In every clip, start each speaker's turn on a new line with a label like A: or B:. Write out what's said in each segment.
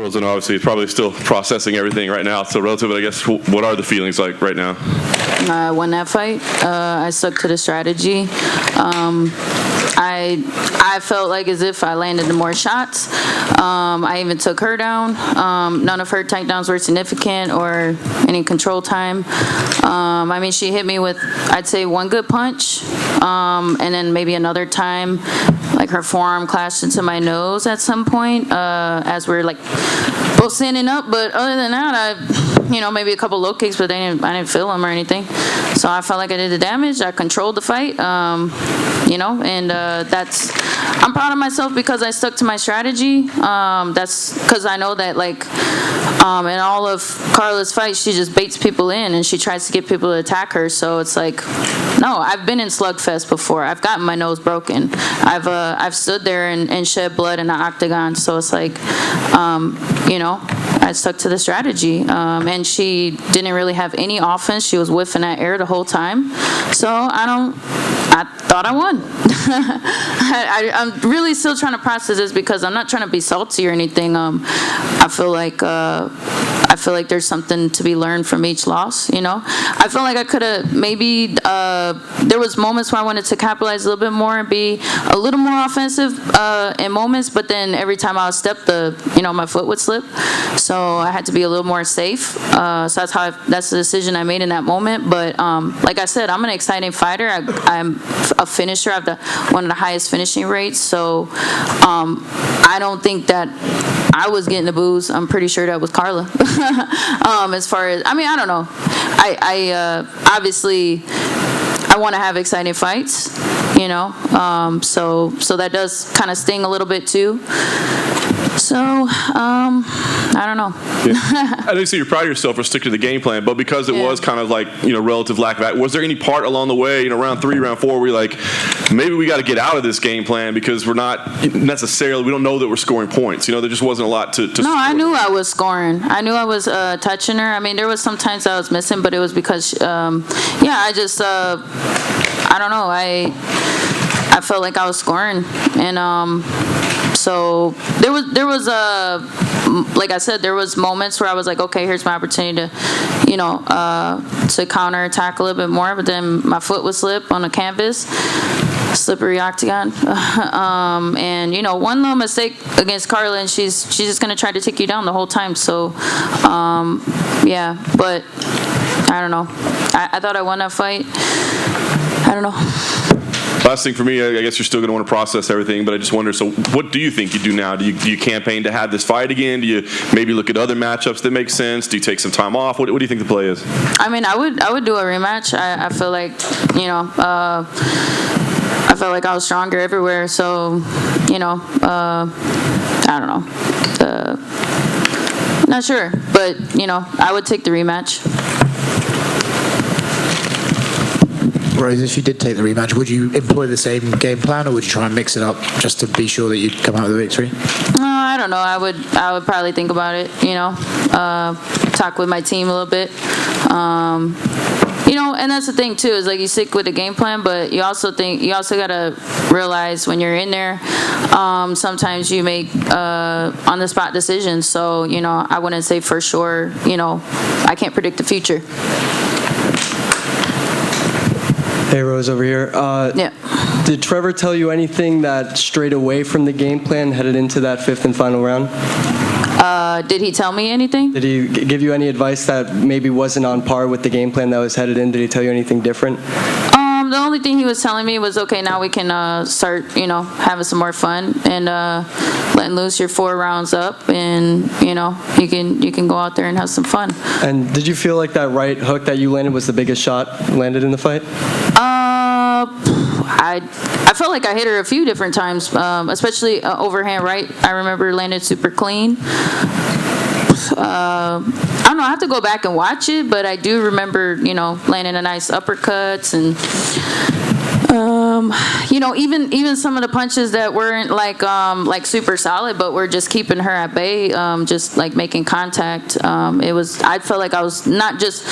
A: Rose, and obviously it's probably still processing everything right now. So relative, I guess, what are the feelings like right now?
B: I won that fight. I stuck to the strategy. I felt like as if I landed more shots. I even took her down. None of her takedowns were significant or any control time. I mean, she hit me with, I'd say, one good punch, and then maybe another time, like her forearm clashed into my nose at some point as we're like both standing up. But other than that, maybe a couple low kicks, but I didn't feel them or anything. So I felt like I did the damage. I controlled the fight, and I'm proud of myself because I stuck to my strategy. That's because I know that, like, in all of Carla's fights, she just baits people in and she tries to get people to attack her. So it's like, no, I've been in slugfest before. I've gotten my nose broken. I've stood there and shed blood in the octagon. So it's like, I stuck to the strategy. And she didn't really have any offense. She was whiffing at air the whole time. So I thought I won. I'm really still trying to process this because I'm not trying to be salty or anything. I feel like there's something to be learned from each loss. I feel like I could have maybe there was moments where I wanted to capitalize a little bit more and be a little more offensive in moments, but then every time I would step, my foot would slip. So I had to be a little more safe. So that's the decision I made in that moment. But like I said, I'm an exciting fighter. I'm a finisher. I have one of the highest finishing rates. So I don't think that I was getting the boos. I'm pretty sure that was Carla. As far as, I don't know. I obviously I want to have exciting fights, so that does kind of sting a little bit too. So, I don't know.
A: Yeah. I know you say you're proud of yourself for sticking to the game plan, but because it was kind of like, relative lack of, was there any part along the way, round 3, round 4, where you're like, maybe we got to get out of this game plan because we're not necessarily, we don't know that we're scoring points. There just wasn't a lot to
B: No, I knew I was scoring. I knew I was touching her. I mean, there was some times I was missing, but it was because, I just, I don't know. I felt like I was scoring, and so there was like I said, there was moments where I was like, okay, here's my opportunity to, to counter attack a little bit more, but then my foot would slip on the canvas, slippery octagon, and one little mistake against Carla, and she's just gonna try to take you down the whole time. So, but I don't know. I thought I won that fight. I don't know.
A: Last thing for me, I guess you're still going to want to process everything, but I just wonder, so what do you think you do now? Do you campaign to have this fight again? Do you maybe look at other matchups that make sense? Do you take some time off? What do you think the play is? I
B: mean, I would do a rematch. I feel like, I felt like I was stronger everywhere, so, I don't know. Not sure, but, I would take the rematch.
C: Rose, if you did take the rematch, would you employ the same game plan, or would you try and mix it up just to be sure that you'd come out with a victory?
B: No, I don't know. I would probably think about it. Talk with my team a little bit. And that's the thing too, is like you stick with the game plan, but you also gotta realize when you're in there, sometimes you make on the spot decisions. So I wouldn't say for sure. I can't predict the future.
D: Hey, Rose, over here.
B: Yeah.
D: Did Trevor tell you anything that strayed away from the game plan headed into that 5th and final round?
B: Did he tell me anything?
D: Did he give you any advice that maybe wasn't on par with the game plan that was headed in? Did he tell you anything different?
B: The only thing he was telling me was, okay, now we can start, having some more fun and letting loose your 4 rounds up, and you can go out there and have some fun. And
D: did you feel like that right hook that you landed was the biggest shot landed in the fight?
B: I felt like I hit her a few different times, especially overhand right. I remember landed super clean. I don't know. I have to go back and watch it, but I do remember, landing a nice uppercuts and, even some of the punches that weren't like super solid, but were just keeping her at bay, just like making contact. I felt like I was not just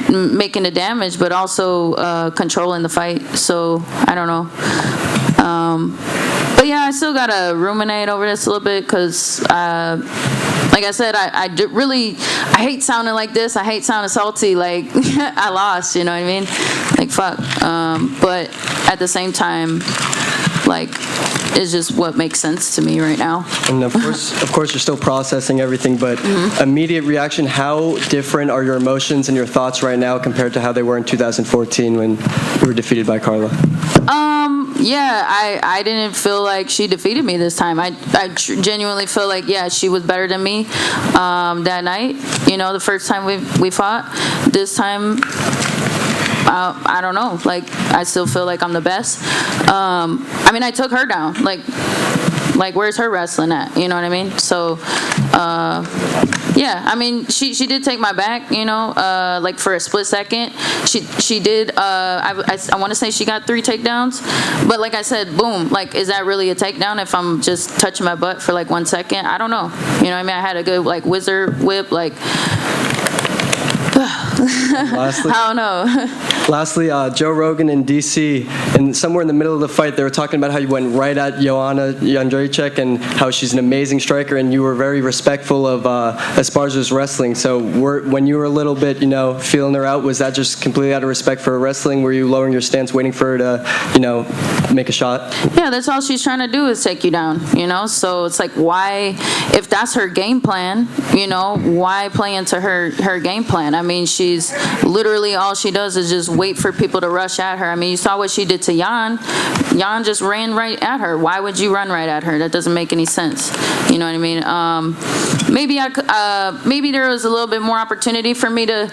B: making the damage, but also controlling the fight. So I don't know. But yeah, I still gotta ruminate over this a little bit because, like I said, I hate sounding like this. I hate sounding salty. Like I lost, you know what I mean? Like fuck. But at the same time, like it's just what makes sense to me right now.
D: And of course, you're still processing everything. But immediate reaction: how different are your emotions and your thoughts right now compared to how they were in 2014 when you were defeated by Carla?
B: Yeah, I didn't feel like she defeated me this time. I genuinely feel like, yeah, she was better than me that night. You know, the first time we fought. This time, I don't know. Like, I still feel like I'm the best. I mean, I took her down. Like where's her wrestling at? You know what I mean? So, yeah, I mean, she did take my back, you know, like for a split second. She did, I want to say she got 3 takedowns. But like I said, boom, like, is that really a takedown if I'm just touching my butt for like 1 second? I don't know. You know what I mean? I had a good, like, wizard whip, like,
D: Lastly,
B: I don't know.
D: Lastly, Joe Rogan in DC, and somewhere in the middle of the fight, they were talking about how you went right at Joanna Jędrzejczyk and how she's an amazing striker, and you were very respectful of Esparza's wrestling. So when you were a little bit, you know, feeling her out, was that just completely out of respect for her wrestling? Were you lowering your stance, waiting for her to, you know, make a shot?
B: Yeah, that's all she's trying to do is take you down, you know? So it's like, why, if that's her game plan, you know, why play into her game plan? I mean, she's literally, all she does is just wait for people to rush at her. I mean, you saw what she did to Jan. Jan just ran right at her. Why would you run right at her? That doesn't make any sense. You know what I mean? Maybe there was a little bit more opportunity for me to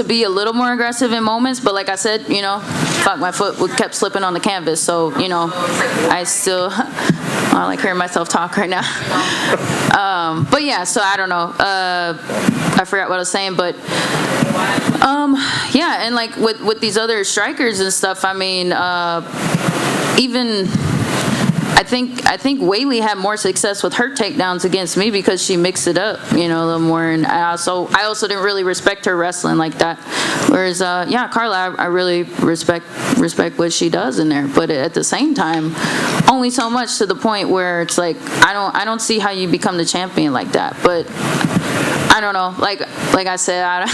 B: be a little more aggressive in moments, but like I said, you know, fuck, my foot kept slipping on the canvas. So, you know, I still, I like hearing myself talk right now. But yeah, so I don't know. I forgot what I was saying, but yeah, and like with these other strikers and stuff, I mean, even I think Whaley had more success with her takedowns against me because she mixed it up, you know, a little more, and I also didn't really respect her wrestling like that. Whereas, yeah, Carla, I really respect what she does in there, but at the same time, only so much, to the point where it's like I don't see how you become the champion like that, but. I don't know. Like I said, I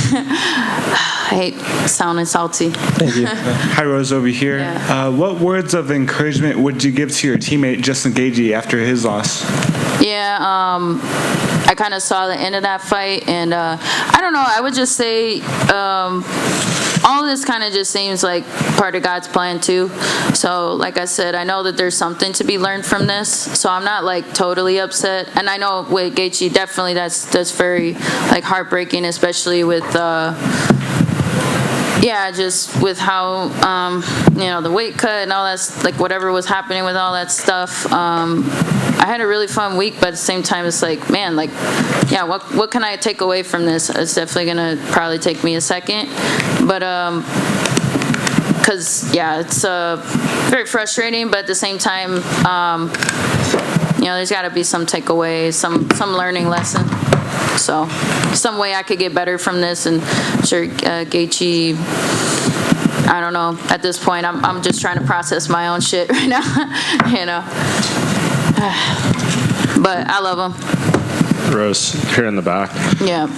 B: hate sounding salty.
D: Thank you.
E: Hi, Rose, over here.
B: Yeah.
E: What words of encouragement would you give to your teammate Justin Gaethje after his loss?
B: Yeah, I kind of saw the end of that fight, and I don't know. I would just say all of this kind of just seems like part of God's plan too. So, like I said, I know that there's something to be learned from this. So I'm not like totally upset. And I know with Gaethje, definitely that's very like heartbreaking, especially with. Yeah, just with how, you know, the weight cut and all that, like whatever was happening with all that stuff. I had a really fun week, but at the same time, it's like, man, like, yeah, what can I take away from this? It's definitely going to probably take me a second. But, because, yeah, it's very frustrating, but at the same time, you know, there's got to be some takeaway, some learning lesson. So, some way I could get better from this, and I'm sure Gaethje, I don't know. At this point, I'm just trying to process my own shit right now, you know. But I love him.
F: Rose, here in the back.
B: Yeah.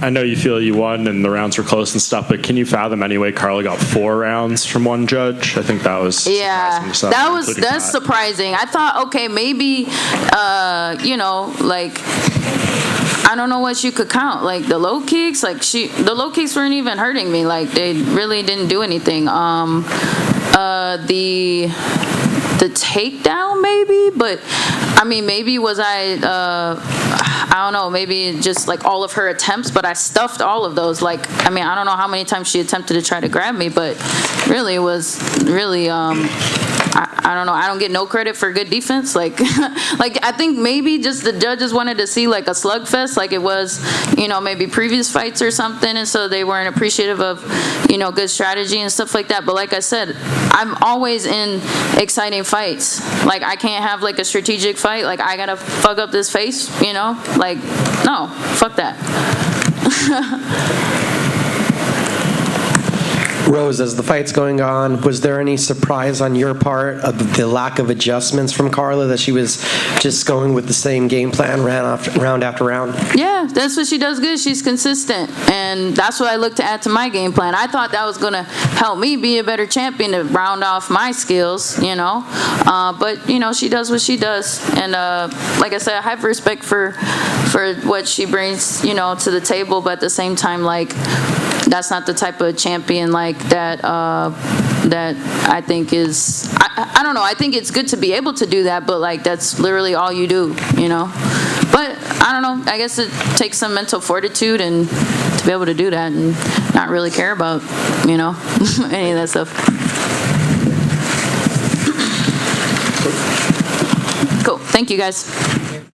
F: I know you feel you won and the rounds were close and stuff, but can you fathom anyway Carla got 4 rounds from one judge? I think that was
B: that's surprising. I thought, okay, maybe you know, like, I don't know what you could count. Like the low kicks, like the low kicks weren't even hurting me. Like they really didn't do anything. The takedown maybe, but I mean, maybe was I don't know, maybe just like all of her attempts, but I stuffed all of those. Like, I mean, I don't know how many times she attempted to try to grab me, but really it was really, I don't know. I don't get no credit for good defense. Like, like I think maybe just the judges wanted to see like a slugfest, like it was, you know, maybe previous fights or something, and so they weren't appreciative of, you know, good strategy and stuff like that. But like I said, I'm always in exciting fights. Like I can't have like a strategic fight. Like I gotta fuck up this face, you know? Like, no, fuck that.
G: Rose, as the fight's going on, was there any surprise on your part of the lack of adjustments from Carla, that she was just going with the same game plan round after round?
B: Yeah, that's what she does good. She's consistent, and that's what I look to add to my game plan. I thought that was going to help me be a better champion to round off my skills, but she does what she does, and like I said, I have respect for what she brings, to the table, but at the same time, like, that's not the type of champion like that that I think is, I don't know, I think it's good to be able to do that, but like that's literally all you do, But I don't know, I guess it takes some mental fortitude and to be able to do that and not really care about, any of that stuff. Cool, thank you guys.